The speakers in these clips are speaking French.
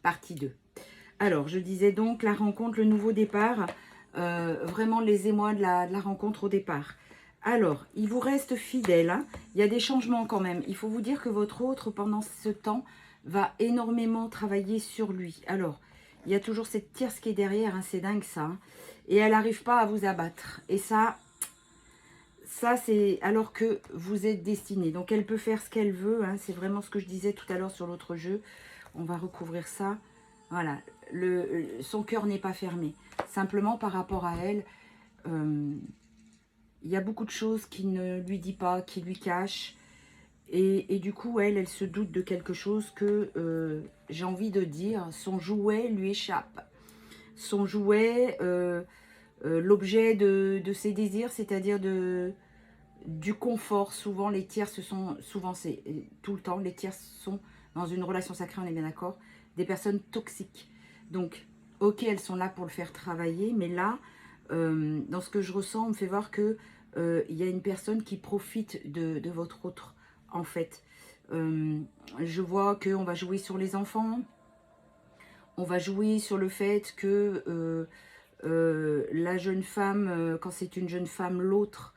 partie 2. Alors, je disais donc la rencontre, le nouveau départ, vraiment les émois de la rencontre au départ. Alors, il vous reste fidèle, hein. Il y a des changements quand même. Il faut vous dire que votre autre, pendant ce temps, va énormément travailler sur lui. Alors, il y a toujours cette tierce qui est derrière, hein, c'est dingue ça. Hein. Et elle n'arrive pas à vous abattre. Et ça c'est alors que vous êtes destiné. Donc, elle peut faire ce qu'elle veut. Hein, c'est vraiment ce que je disais tout à l'heure sur l'autre jeu. On va recouvrir ça. Voilà, son cœur n'est pas fermé. Simplement par rapport à elle, il y a beaucoup de choses qu'il ne lui dit pas, qu'il lui cache. Et du coup, elle se doute de quelque chose que j'ai envie de dire. Son jouet lui échappe. Son jouet, l'objet de ses désirs, c'est-à-dire du confort. Souvent, les tierces c'est tout le temps, les tierces sont dans une relation sacrée, on est bien d'accord, des personnes toxiques. Donc, ok, elles sont là pour le faire travailler, mais là, dans ce que je ressens, on me fait voir que il y a une personne qui profite de votre autre, en fait. Je vois qu'on va jouer sur les enfants, on va jouer sur le fait que la jeune femme, quand c'est une jeune femme, l'autre,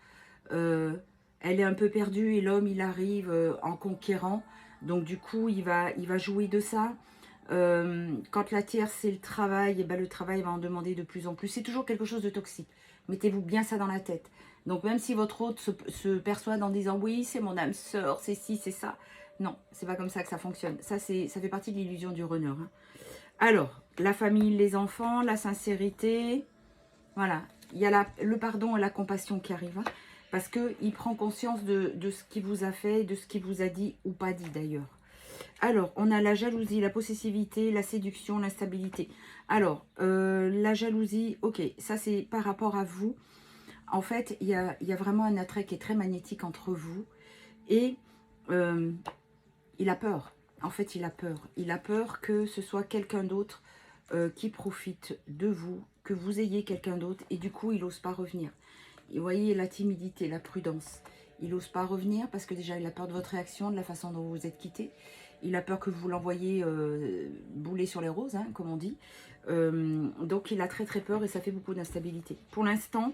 elle est un peu perdue et l'homme, il arrive en conquérant. Donc, du coup, il va jouer de ça. Quand la tierce, c'est le travail, et ben, le travail va en demander de plus en plus. C'est toujours quelque chose de toxique. Mettez-vous bien ça dans la tête. Donc, même si votre hôte se persuade en disant « Oui, c'est mon âme sœur, c'est ci, c'est ça ». Non, c'est pas comme ça que ça fonctionne. Ça fait partie de l'illusion du runner. Hein. Alors, la famille, les enfants, la sincérité. Voilà, il y a le pardon et la compassion qui arrivent. Hein, parce qu'il prend conscience de ce qu'il vous a fait, de ce qu'il vous a dit ou pas dit d'ailleurs. Alors, on a la jalousie, la possessivité, la séduction, l'instabilité. Alors, la jalousie, ok, ça c'est par rapport à vous. En fait, il y a vraiment un attrait qui est très magnétique entre vous. Et il a peur. En fait, il a peur. Il a peur que ce soit quelqu'un d'autre qui profite de vous, que vous ayez quelqu'un d'autre. Et du coup, il n'ose pas revenir. Et vous voyez la timidité, la prudence. Il n'ose pas revenir parce que déjà, il a peur de votre réaction, de la façon dont vous vous êtes quitté. Il a peur que vous l'envoyiez bouler sur les roses, hein, comme on dit. Donc, il a très très peur et ça fait beaucoup d'instabilité. Pour l'instant,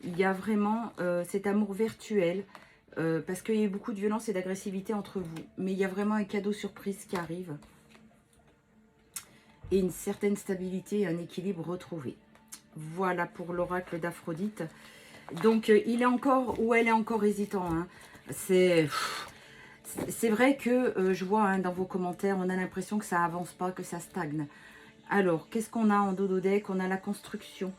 il y a vraiment cet amour virtuel parce qu'il y a eu beaucoup de violence et d'agressivité entre vous. Mais il y a vraiment un cadeau surprise qui arrive et une certaine stabilité et un équilibre retrouvé. Voilà pour l'oracle d'Aphrodite. Donc, il est encore, ou elle est encore hésitant. Hein. C'est vrai que je vois hein, dans vos commentaires, on a l'impression que ça avance pas, que ça stagne. Alors, qu'est-ce qu'on a en dodo deck? On a la construction.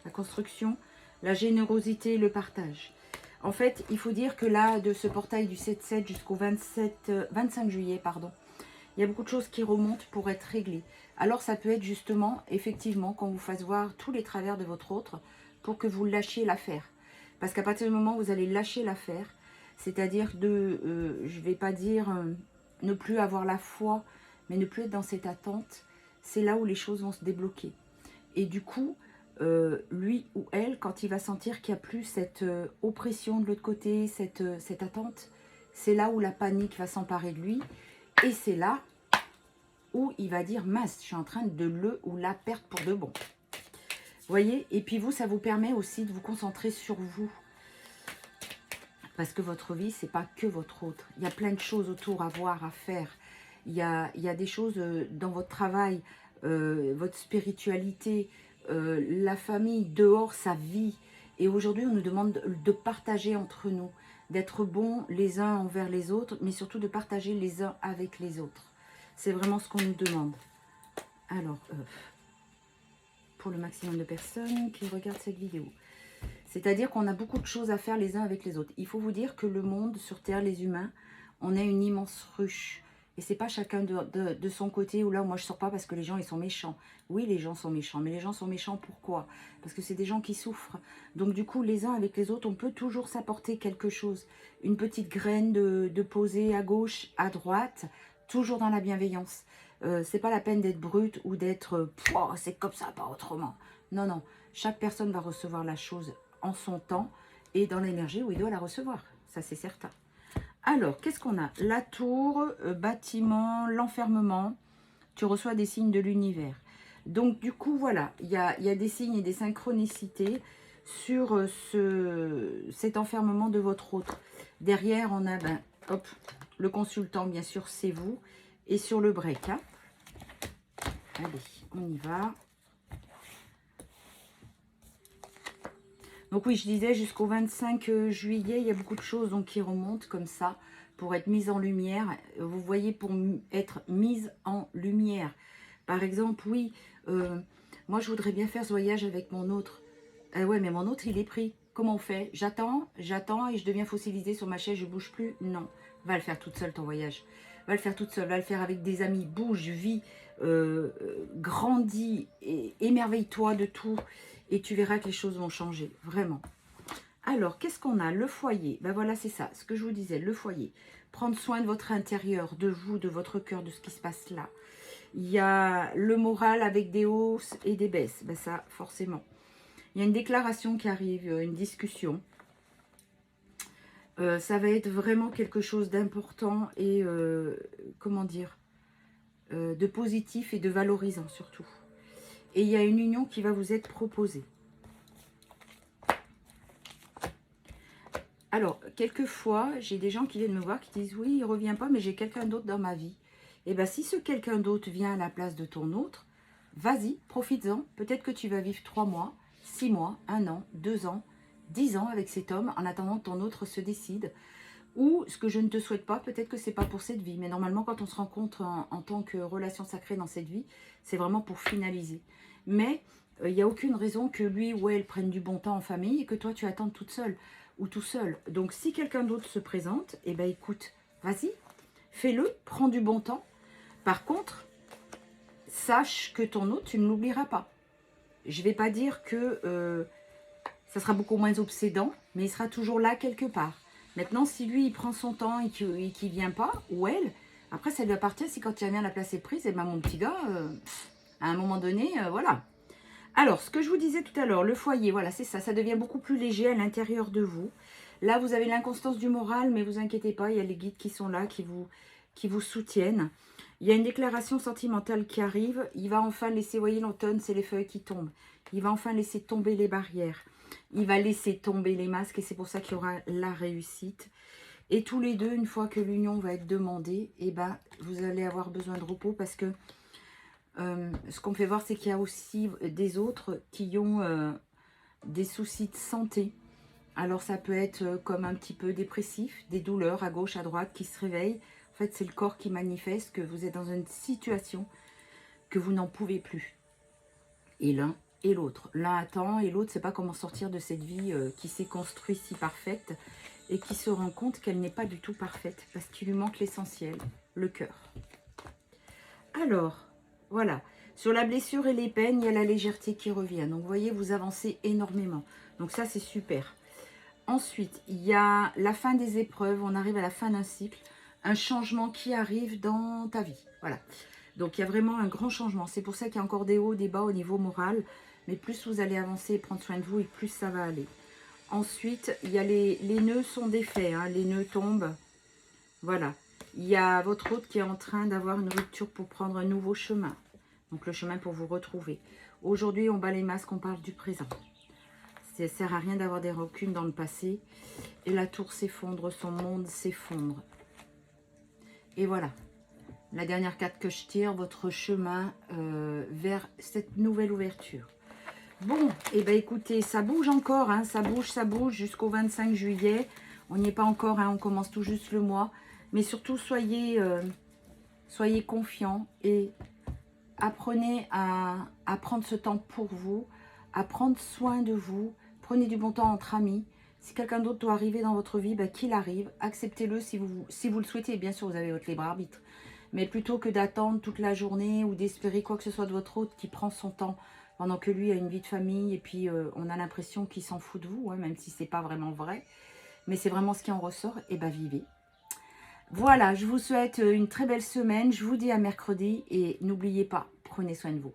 La construction, la générosité, le partage. En fait, il faut dire que là, de ce portail du 7-7 jusqu'au 25 juillet, pardon, il y a beaucoup de choses qui remontent pour être réglées. Alors, ça peut être justement, effectivement, qu'on vous fasse voir tous les travers de votre autre pour que vous lâchiez l'affaire. Parce qu'à partir du moment où vous allez lâcher l'affaire, c'est-à-dire je ne vais pas dire ne plus avoir la foi, mais ne plus être dans cette attente, c'est là où les choses vont se débloquer. Et du coup, lui ou elle, quand il va sentir qu'il n'y a plus cette oppression de l'autre côté, cette attente, c'est là où la panique va s'emparer de lui. Et c'est là où il va dire, mince, je suis en train de le ou la perdre pour de bon. Vous voyez? Et puis vous, ça vous permet aussi de vous concentrer sur vous. Parce que votre vie, c'est pas que votre autre. Il y a plein de choses autour à voir, à faire. Il y a des choses dans votre travail, votre spiritualité, la famille, dehors, sa vie. Et aujourd'hui, on nous demande de partager entre nous, d'être bons les uns envers les autres, mais surtout de partager les uns avec les autres. C'est vraiment ce qu'on nous demande. Alors, pour le maximum de personnes qui regardent cette vidéo. C'est-à-dire qu'on a beaucoup de choses à faire les uns avec les autres. Il faut vous dire que le monde, sur Terre, les humains, on est une immense ruche. Et c'est pas chacun de son côté où là, moi je sors pas parce que les gens ils sont méchants. Oui, les gens sont méchants, mais les gens sont méchants pourquoi? Parce que c'est des gens qui souffrent. Donc du coup, les uns avec les autres, on peut toujours s'apporter quelque chose. Une petite graine de poser à gauche, à droite, toujours dans la bienveillance. C'est pas la peine d'être brute ou d'être c'est comme ça, pas autrement. Non, non. Chaque personne va recevoir la chose en son temps et dans l'énergie où il doit la recevoir. Ça, c'est certain. Alors, qu'est-ce qu'on a? La tour, bâtiment, l'enfermement, tu reçois des signes de l'univers. Donc, du coup, voilà, il y a des signes et des synchronicités sur cet enfermement de votre autre. Derrière, on a, hop, le consultant, bien sûr, c'est vous. Et sur le break, hein. Allez, on y va. Donc oui, je disais, jusqu'au 25 juillet, il y a beaucoup de choses donc, qui remontent comme ça, pour être mises en lumière. Vous voyez, pour être mise en lumière. Par exemple, oui, moi, je voudrais bien faire ce voyage avec mon autre. Ouais, mais mon autre, il est pris. Comment on fait? J'attends et je deviens fossilisée sur ma chaise, je bouge plus? Non. Va le faire toute seule, ton voyage. Va le faire toute seule, va le faire avec des amis. Bouge, vis, grandis, et émerveille-toi de tout. Et tu verras que les choses vont changer, vraiment. Alors, qu'est-ce qu'on a? Le foyer. Ben voilà, c'est ça, ce que je vous disais, le foyer. Prendre soin de votre intérieur, de vous, de votre cœur, de ce qui se passe là. Il y a le moral avec des hausses et des baisses. Ben ça, forcément. Il y a une déclaration qui arrive, une discussion. Ça va être vraiment quelque chose d'important et, comment dire, de positif et de valorisant surtout. Et il y a une union qui va vous être proposée. Alors, quelquefois, j'ai des gens qui viennent me voir qui disent « Oui, il ne revient pas, mais j'ai quelqu'un d'autre dans ma vie. » Et bien, si ce quelqu'un d'autre vient à la place de ton autre, vas-y, profites-en. Peut-être que tu vas vivre 3 mois, 6 mois, 1 an, 2 ans, 10 ans avec cet homme en attendant que ton autre se décide. Ou, ce que je ne te souhaite pas, peut-être que ce n'est pas pour cette vie. Mais normalement, quand on se rencontre en tant que relation sacrée dans cette vie, c'est vraiment pour finaliser. Mais il n'y a aucune raison que lui ou elle prenne du bon temps en famille et que toi, tu attendes toute seule ou tout seul. Donc, si quelqu'un d'autre se présente, eh bien, écoute, vas-y, fais-le, prends du bon temps. Par contre, sache que ton autre, tu ne l'oublieras pas. Je ne vais pas dire que ça sera beaucoup moins obsédant, mais il sera toujours là quelque part. Maintenant, si lui, il prend son temps et qu'il ne vient pas, ou elle, après, ça lui appartient. Si quand il revient, la place est prise, et ben mon petit gars, à un moment donné, voilà. Alors, ce que je vous disais tout à l'heure, le foyer, voilà, c'est ça. Ça devient beaucoup plus léger à l'intérieur de vous. Là, vous avez l'inconstance du moral, mais vous inquiétez pas, il y a les guides qui sont là, qui vous soutiennent. Il y a une déclaration sentimentale qui arrive. Il va enfin laisser, vous voyez, l'automne, c'est les feuilles qui tombent. Il va enfin laisser tomber les barrières. Il va laisser tomber les masques et c'est pour ça qu'il y aura la réussite. Et tous les deux, une fois que l'union va être demandée, eh ben, vous allez avoir besoin de repos parce que ce qu'on me fait voir, c'est qu'il y a aussi des autres qui ont des soucis de santé. Alors ça peut être comme un petit peu dépressif, des douleurs à gauche, à droite qui se réveillent. En fait, c'est le corps qui manifeste que vous êtes dans une situation que vous n'en pouvez plus. Et l'un et l'autre. L'un attend et l'autre ne sait pas comment sortir de cette vie qui s'est construite si parfaite et qui se rend compte qu'elle n'est pas du tout parfaite parce qu'il lui manque l'essentiel, le cœur. Alors, voilà. Sur la blessure et les peines, il y a la légèreté qui revient. Donc, vous voyez, vous avancez énormément. Donc, ça, c'est super. Ensuite, il y a la fin des épreuves. On arrive à la fin d'un cycle. Un changement qui arrive dans ta vie. Voilà. Donc, il y a vraiment un grand changement. C'est pour ça qu'il y a encore des hauts, des bas au niveau moral. Mais plus vous allez avancer et prendre soin de vous, et plus ça va aller. Ensuite, il y a les nœuds sont défaits. Hein, les nœuds tombent. Voilà. Il y a votre autre qui est en train d'avoir une rupture pour prendre un nouveau chemin. Donc, le chemin pour vous retrouver. Aujourd'hui, on bat les masques, on parle du présent. Ça ne sert à rien d'avoir des rancune dans le passé. Et la tour s'effondre, son monde s'effondre. Et voilà. La dernière carte que je tire, votre chemin vers cette nouvelle ouverture. Bon, et bien écoutez, ça bouge encore, hein, ça bouge jusqu'au 25 juillet. On n'y est pas encore, hein, on commence tout juste le mois. Mais surtout, soyez confiants et apprenez à prendre ce temps pour vous, à prendre soin de vous. Prenez du bon temps entre amis. Si quelqu'un d'autre doit arriver dans votre vie, ben, qu'il arrive. Acceptez-le si vous le souhaitez. Bien sûr, vous avez votre libre arbitre. Mais plutôt que d'attendre toute la journée ou d'espérer quoi que ce soit de votre autre qui prend son temps pendant que lui a une vie de famille et puis on a l'impression qu'il s'en fout de vous, hein, même si ce n'est pas vraiment vrai. Mais c'est vraiment ce qui en ressort, et bien vivez. Voilà, je vous souhaite une très belle semaine. Je vous dis à mercredi et n'oubliez pas, prenez soin de vous.